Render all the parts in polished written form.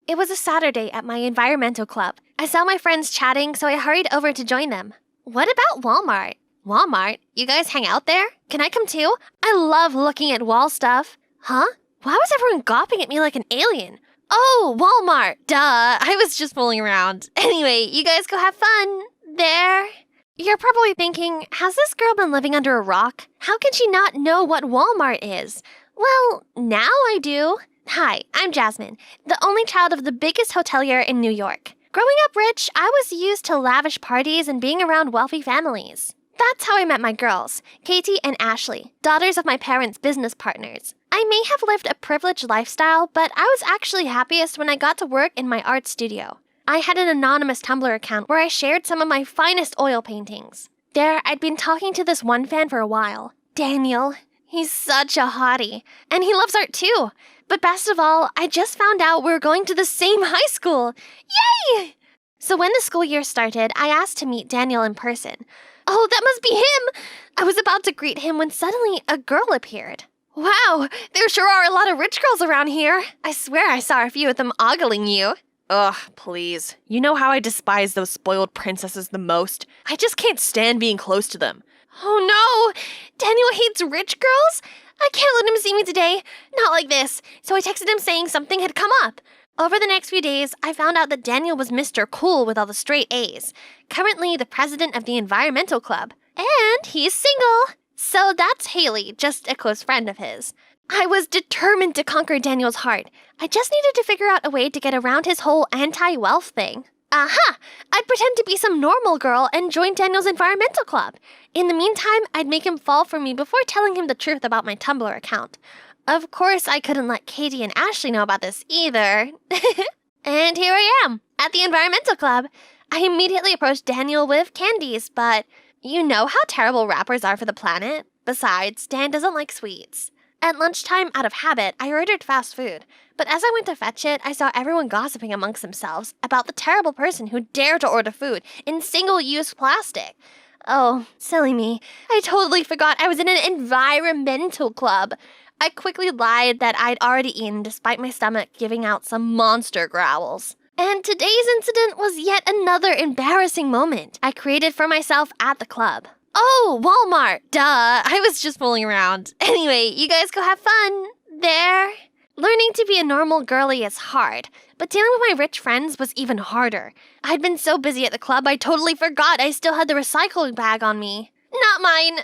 It was a Saturday at my environmental club. I saw my friends chatting, so I hurried over to join them. What about Walmart? Walmart? You guys hang out there? Can I come too? I love looking at wall stuff. Huh? Why was everyone gawping at me like an alien? Oh, Walmart! Duh, I was just fooling around. Anyway, you guys go have fun. There. You're probably thinking, has this girl been living under a rock? How can she not know what Walmart is? Well, now I do. Hi, I'm Jasmine, the only child of the biggest hotelier in New York. Growing up rich, I was used to lavish parties and being around wealthy families. That's how I met my girls, Katie and Ashley, daughters of my parents' business partners. I may have lived a privileged lifestyle, but I was actually happiest when I got to work in my art studio. I had an anonymous Tumblr account where I shared some of my finest oil paintings. There, I'd been talking to this one fan for a while, Daniel. He's such a hottie, and he loves art too. But best of all, I just found out we're going to the same high school. Yay! So when the school year started, I asked to meet Daniel in person. Oh, that must be him! I was about to greet him when suddenly a girl appeared. Wow, there sure are a lot of rich girls around here. I swear I saw a few of them ogling you. Ugh, please. You know how I despise those spoiled princesses the most? I just can't stand being close to them. Oh no! Daniel hates rich girls? I can't let him see me today. Not like this. So I texted him saying something had come up. Over the next few days, I found out that Daniel was Mr. Cool with all the straight A's, currently the president of the environmental club. And he's single. So that's Haley, just a close friend of his. I was determined to conquer Daniel's heart. I just needed to figure out a way to get around his whole anti-wealth thing. Aha! I'd pretend to be some normal girl and join Daniel's environmental club. In the meantime, I'd make him fall for me before telling him the truth about my Tumblr account. Of course, I couldn't let Katie and Ashley know about this either. And here I am, at the environmental club. I immediately approached Daniel with candies, but you know how terrible rappers are for the planet. Besides, Dan doesn't like sweets. At lunchtime, out of habit, I ordered fast food. But as I went to fetch it, I saw everyone gossiping amongst themselves about the terrible person who dared to order food in single-use plastic. Oh, silly me. I totally forgot I was in an environmental club. I quickly lied that I'd already eaten despite my stomach giving out some monster growls. And today's incident was yet another embarrassing moment I created for myself at the club. Oh, Walmart! Duh, I was just fooling around. Anyway, you guys go have fun. There. Learning to be a normal girly is hard, but dealing with my rich friends was even harder. I'd been so busy at the club I totally forgot I still had the recycling bag on me. Not mine!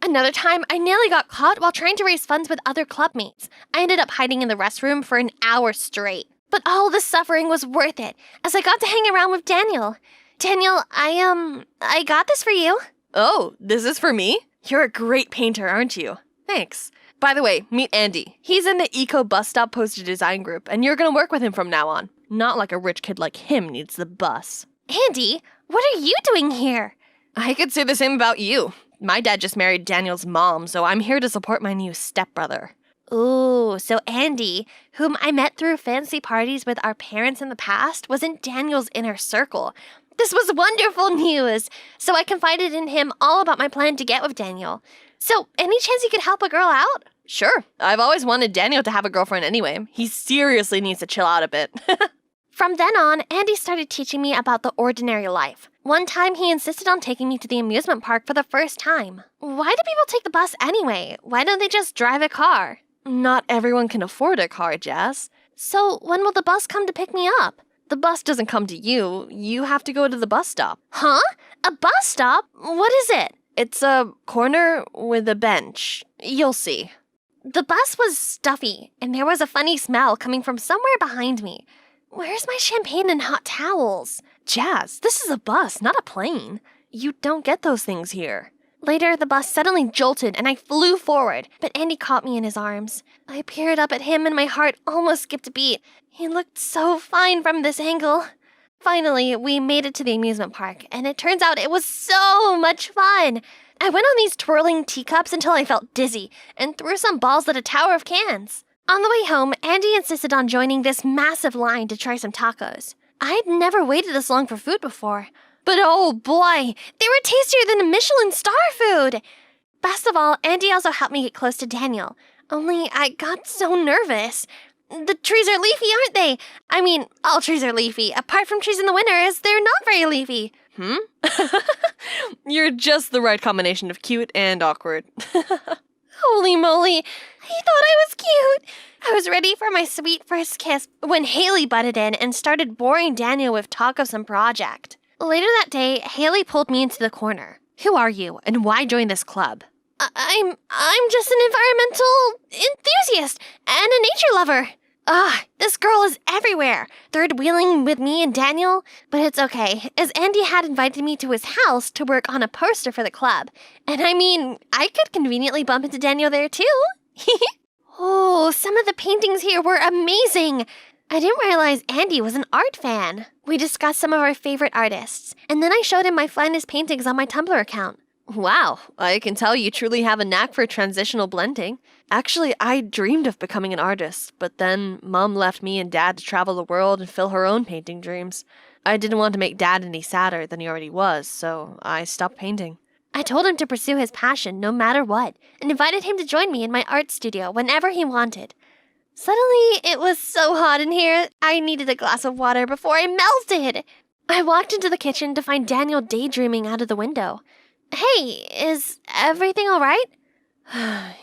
Another time, I nearly got caught while trying to raise funds with other clubmates. I ended up hiding in the restroom for an hour straight. But all the suffering was worth it, as I got to hang around with Daniel. Daniel, I got this for you. Oh, this is for me? You're a great painter, aren't you? Thanks. By the way, meet Andy. He's in the Eco Bus Stop Poster Design Group, and you're gonna work with him from now on. Not like a rich kid like him needs the bus. Andy, what are you doing here? I could say the same about you. My dad just married Daniel's mom, so I'm here to support my new stepbrother. Ooh, so Andy, whom I met through fancy parties with our parents in the past, was in Daniel's inner circle. This was wonderful news! So I confided in him all about my plan to get with Daniel. So, any chance you could help a girl out? Sure. I've always wanted Daniel to have a girlfriend anyway. He seriously needs to chill out a bit. From then on, Andy started teaching me about the ordinary life. One time, he insisted on taking me to the amusement park for the first time. Why do people take the bus anyway? Why don't they just drive a car? Not everyone can afford a car, Jazz. So, when will the bus come to pick me up? The bus doesn't come to you. You have to go to the bus stop. Huh? A bus stop? What is it? It's a corner with a bench. You'll see. The bus was stuffy, and there was a funny smell coming from somewhere behind me. Where's my champagne and hot towels? Jazz, this is a bus, not a plane. You don't get those things here. Later, the bus suddenly jolted, and I flew forward, but Andy caught me in his arms. I peered up at him, and my heart almost skipped a beat. He looked so fine from this angle. Finally, we made it to the amusement park, and it turns out it was so much fun. I went on these twirling teacups until I felt dizzy, and threw some balls at a tower of cans. On the way home, Andy insisted on joining this massive line to try some tacos. I'd never waited this long for food before. But oh boy, they were tastier than a Michelin star food! Best of all, Andy also helped me get close to Daniel. Only I got so nervous. The trees are leafy, aren't they? I mean, all trees are leafy. Apart from trees in the winter, as they're not very leafy. You're just the right combination of cute and awkward. Holy moly, he thought I was cute. I was ready for my sweet first kiss when Haley butted in and started boring Daniel with talk of some project. Later that day, Haley pulled me into the corner. Who are you, and why join this club? I'm just an environmental enthusiast and a nature lover. This girl is everywhere, third-wheeling with me and Daniel. But it's okay, as Andy had invited me to his house to work on a poster for the club. And I mean, I could conveniently bump into Daniel there too. Oh, some of the paintings here were amazing. I didn't realize Andy was an art fan. We discussed some of our favorite artists, and then I showed him my finest paintings on my Tumblr account. Wow, I can tell you truly have a knack for transitional blending. Actually, I dreamed of becoming an artist, but then Mom left me and Dad to travel the world and fill her own painting dreams. I didn't want to make Dad any sadder than he already was, so I stopped painting. I told him to pursue his passion no matter what, and invited him to join me in my art studio whenever he wanted. Suddenly, it was so hot in here, I needed a glass of water before I melted. I walked into the kitchen to find Daniel daydreaming out of the window. Hey, is everything all right?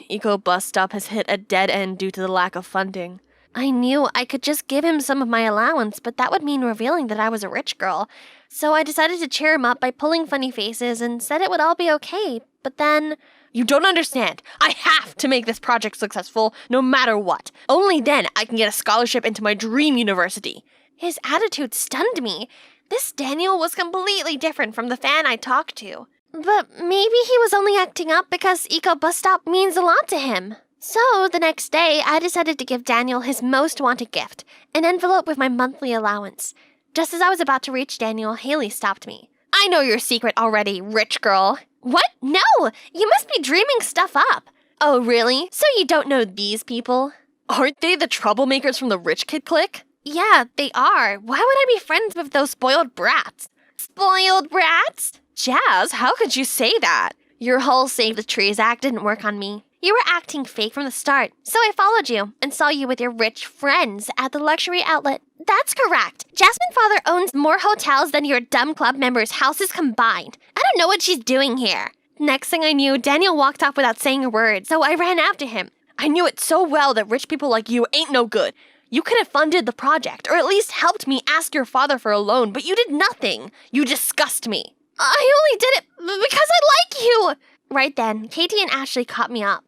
Eco bus stop has hit a dead end due to the lack of funding. I knew I could just give him some of my allowance, but that would mean revealing that I was a rich girl. So I decided to cheer him up by pulling funny faces and said it would all be okay. But then... You don't understand. I have to make this project successful no matter what. Only then I can get a scholarship into my dream university. His attitude stunned me. This Daniel was completely different from the fan I talked to. But maybe he was only acting up because Eco Bus Stop means a lot to him. So, the next day, I decided to give Daniel his most wanted gift, an envelope with my monthly allowance. Just as I was about to reach Daniel, Haley stopped me. I know your secret already, rich girl. What? No! You must be dreaming stuff up. Oh, really? So you don't know these people? Aren't they the troublemakers from the rich kid clique? Yeah, they are. Why would I be friends with those spoiled brats? Spoiled brats? Jazz, how could you say that? Your whole Save the Trees act didn't work on me. You were acting fake from the start, so I followed you and saw you with your rich friends at the luxury outlet. That's correct. Jasmine Father owns more hotels than your dumb club members' houses combined. I don't know what she's doing here. Next thing I knew, Daniel walked off without saying a word, so I ran after him. I knew it so well that rich people like you ain't no good. You could have funded the project, or at least helped me ask your father for a loan, but you did nothing. You disgust me. I only did it because I like you! Right then, Katie and Ashley caught me up.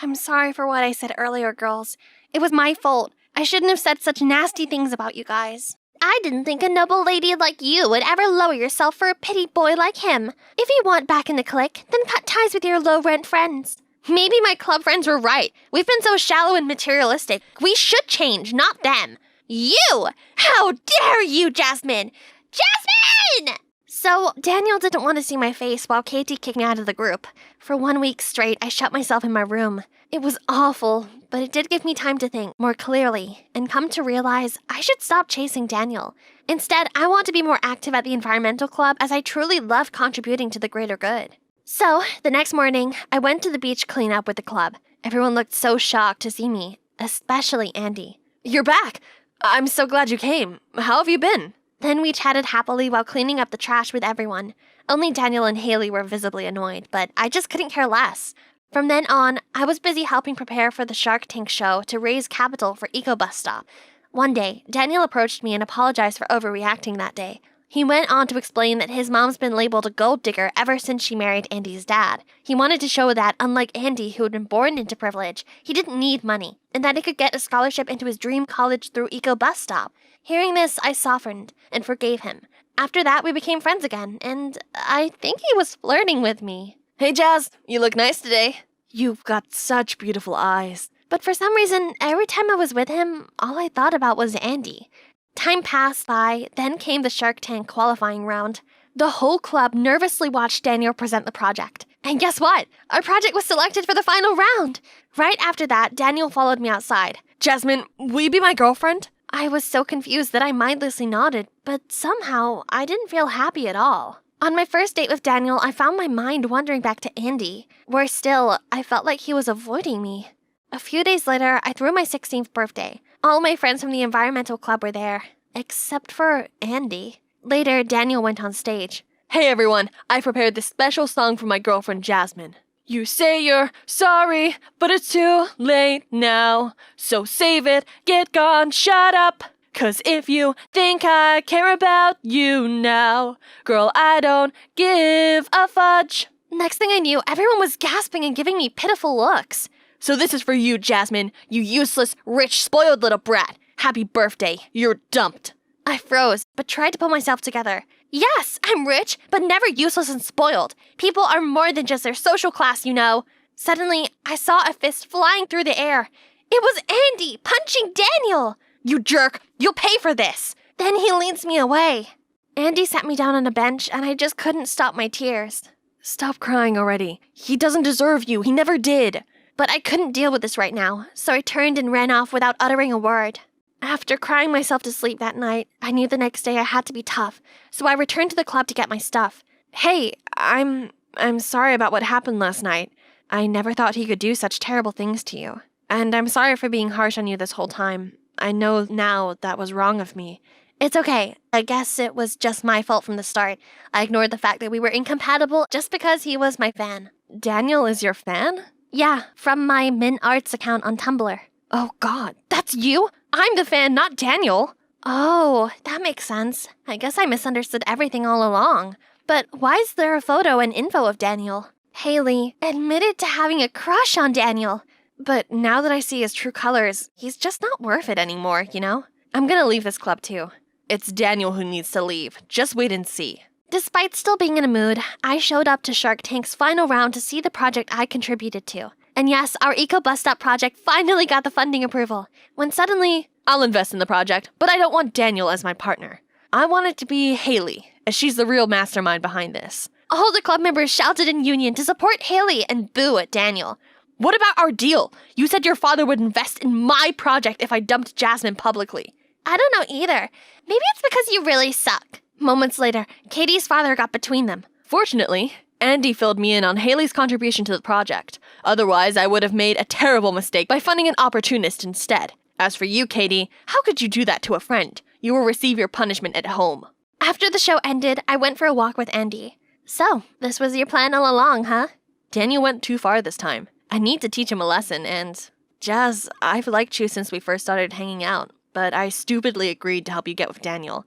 I'm sorry for what I said earlier, girls. It was my fault. I shouldn't have said such nasty things about you guys. I didn't think a noble lady like you would ever lower yourself for a pity boy like him. If you want back in the clique, then cut ties with your low-rent friends. Maybe my club friends were right. We've been so shallow and materialistic. We should change, not them. You! How dare you, Jasmine! Jasmine! So, Daniel didn't want to see my face while Katie kicked me out of the group. For 1 week straight, I shut myself in my room. It was awful, but it did give me time to think more clearly and come to realize I should stop chasing Daniel. Instead, I want to be more active at the environmental club as I truly love contributing to the greater good. So, the next morning, I went to the beach cleanup with the club. Everyone looked so shocked to see me, especially Andy. You're back! I'm so glad you came. How have you been? Then we chatted happily while cleaning up the trash with everyone. Only Daniel and Haley were visibly annoyed, but I just couldn't care less. From then on, I was busy helping prepare for the Shark Tank show to raise capital for Eco Bus Stop. One day, Daniel approached me and apologized for overreacting that day. He went on to explain that his mom's been labeled a gold digger ever since she married Andy's dad. He wanted to show that, unlike Andy, who had been born into privilege, he didn't need money, and that he could get a scholarship into his dream college through Eco Bus Stop. Hearing this, I softened and forgave him. After that, we became friends again, and I think he was flirting with me. Hey, Jazz, you look nice today. You've got such beautiful eyes. But for some reason, every time I was with him, all I thought about was Andy. Time passed by, then came the Shark Tank qualifying round. The whole club nervously watched Daniel present the project. And guess what? Our project was selected for the final round. Right after that, Daniel followed me outside. Jasmine, will you be my girlfriend? I was so confused that I mindlessly nodded, but somehow I didn't feel happy at all. On my first date with Daniel, I found my mind wandering back to Andy. Worse still, I felt like he was avoiding me. A few days later, I threw my 16th birthday. All my friends from the environmental club were there, except for Andy. Later, Daniel went on stage. Hey everyone, I prepared this special song for my girlfriend Jasmine. You say you're sorry, but it's too late now. So save it, get gone, shut up. 'Cause if you think I care about you now, girl, I don't give a fudge. Next thing I knew, everyone was gasping and giving me pitiful looks. So this is for you, Jasmine, you useless, rich, spoiled little brat. Happy birthday, you're dumped. I froze, but tried to pull myself together. Yes, I'm rich, but never useless and spoiled. People are more than just their social class, you know. Suddenly, I saw a fist flying through the air. It was Andy punching Daniel. You jerk, you'll pay for this. Then he leads me away. Andy sat me down on a bench, and I just couldn't stop my tears. Stop crying already. He doesn't deserve you, he never did. But I couldn't deal with this right now, so I turned and ran off without uttering a word. After crying myself to sleep that night, I knew the next day I had to be tough, so I returned to the club to get my stuff. Hey, I'm sorry about what happened last night. I never thought he could do such terrible things to you. And I'm sorry for being harsh on you this whole time. I know now that was wrong of me. It's okay. I guess it was just my fault from the start. I ignored the fact that we were incompatible just because he was my fan. Daniel is your fan? Yeah, from my Min Arts account on Tumblr. Oh God, that's you? I'm the fan, not Daniel. Oh, that makes sense. I guess I misunderstood everything all along. But why is there a photo and info of Daniel? Haley admitted to having a crush on Daniel. But now that I see his true colors, he's just not worth it anymore, you know? I'm gonna leave this club too. It's Daniel who needs to leave. Just wait and see. Despite still being in a mood, I showed up to Shark Tank's final round to see the project I contributed to. And yes, our Eco Bus Stop project finally got the funding approval. When suddenly, I'll invest in the project, but I don't want Daniel as my partner. I want it to be Haley, as she's the real mastermind behind this. All the club members shouted in union to support Haley and boo at Daniel. What about our deal? You said your father would invest in my project if I dumped Jasmine publicly. I don't know either. Maybe it's because you really suck. Moments later, Katie's father got between them. Fortunately, Andy filled me in on Haley's contribution to the project. Otherwise, I would have made a terrible mistake by funding an opportunist instead. As for you, Katie, how could you do that to a friend? You will receive your punishment at home. After the show ended, I went for a walk with Andy. So, this was your plan all along, huh? Daniel went too far this time. I need to teach him a lesson, and... Jazz, I've liked you since we first started hanging out, but I stupidly agreed to help you get with Daniel.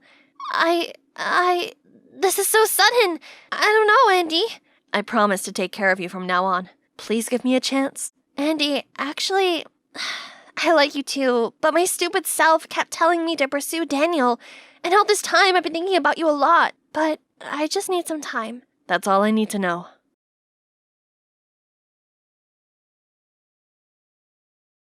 This is so sudden. I don't know, Andy. I promise to take care of you from now on. Please give me a chance. Andy, actually, I like you too, but my stupid self kept telling me to pursue Daniel, and all this time I've been thinking about you a lot, but I just need some time. That's all I need to know.